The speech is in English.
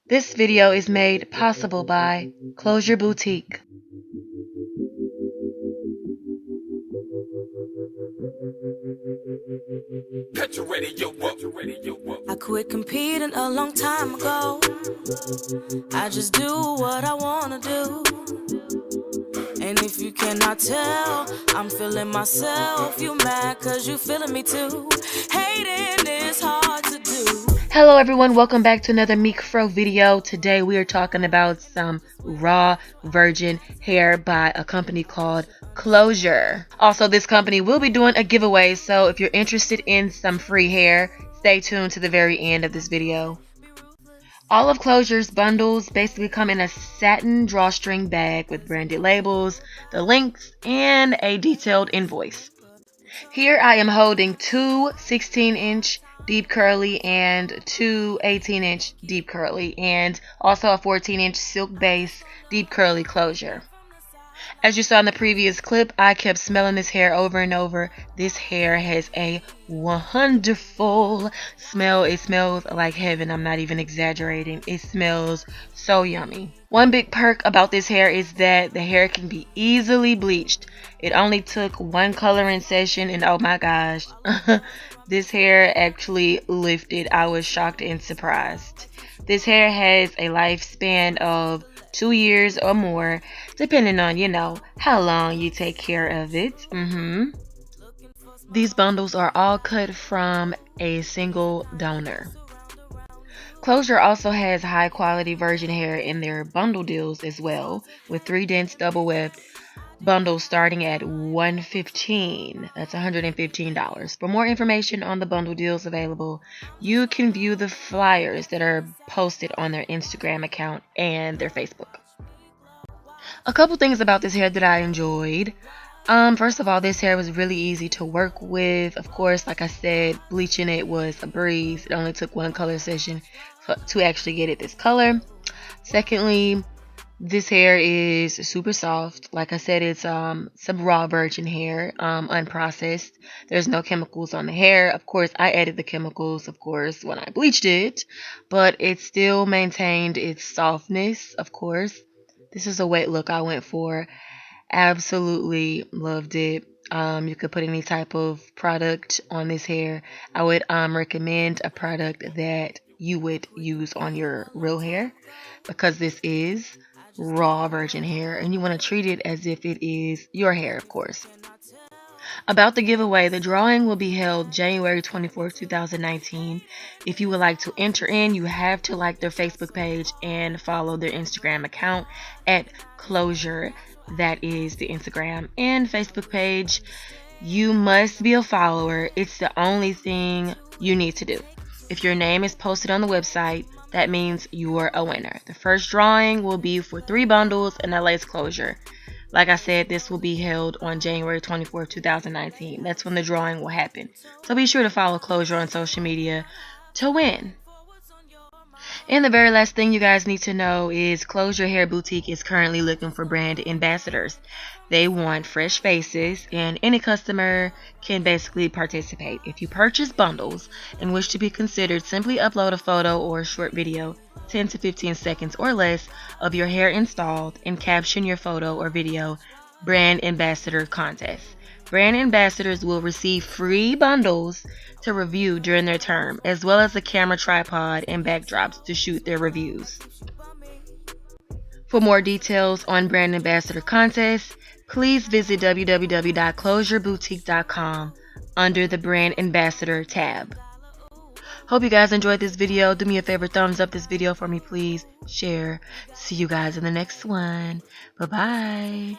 This video is made possible by Klozure Boutique. I quit competing a long time ago. I just do what I wanna do. And if you cannot tell, I'm feeling myself. You mad cause you feeling me too. Hating is hard to do. Hello everyone, welcome back to another MeekFro video. Today we are talking about some raw virgin hair by a company called Klozure. Also, this company will be doing a giveaway, so if you're interested in some free hair, stay tuned to the very end of this video. All of Klozure's bundles basically come in a satin drawstring bag with branded labels, the links, and a detailed invoice. Here I am holding two 16-inch deep curly and two 18-inch deep curly, and also a 14-inch silk base deep curly Klozure. As you saw in the previous clip, I kept smelling this hair over and over. This hair has a wonderful smell. It smells like heaven. I'm not even exaggerating. It smells so yummy. One big perk about this hair is that the hair can be easily bleached. It only took one coloring session, and oh my gosh, this hair actually lifted. I was shocked and surprised. This hair has a lifespan of 2 years or more, depending on, how long you take care of it. These bundles are all cut from a single donor. Klozure also has high quality virgin hair in their bundle deals as well, with 3 dense double webbed bundles starting at $115. That's $115. For more information on the bundle deals available, you can view the flyers that are posted on their Instagram account and their Facebook. A couple things about this hair that I enjoyed. First of all, this hair was really easy to work with. Of course, like I said, bleaching it was a breeze. It only took one color session to actually get it this color. Secondly, this hair is super soft. Like I said, it's some raw virgin hair, unprocessed. There's no chemicals on the hair. Of course, I added the chemicals, when I bleached it, but it still maintained its softness, of course. This is a wet look I went for. Absolutely loved it. You could put any type of product on this hair. I would recommend a product that you would use on your real hair, because this is raw virgin hair and you want to treat it as if it is your hair, of course. About the giveaway, the drawing will be held January 24th, 2019. If you would like to enter in, you have to like their Facebook page and follow their Instagram account at Klozure. That is the Instagram and Facebook page. You must be a follower. It's the only thing you need to do. If your name is posted on the website, that means you are a winner. The first drawing will be for 3 bundles and a lace Klozure. Like I said, this will be held on January 24th, 2019. That's when the drawing will happen. So be sure to follow Klozure on social media to win. And the very last thing you guys need to know is Klozure Hair Boutique is currently looking for brand ambassadors. They want fresh faces, and any customer can basically participate. If you purchase bundles and wish to be considered, simply upload a photo or a short video, 10 to 15 seconds or less, of your hair installed and caption your photo or video Brand Ambassador Contest. Brand ambassadors will receive free bundles to review during their term, as well as a camera tripod and backdrops to shoot their reviews. For more details on Brand Ambassador Contest, please visit www.klozureboutique.com under the Brand Ambassador tab. Hope you guys enjoyed this video. Do me a favor, thumbs up this video for me, please. Share. See you guys in the next one. Bye-bye.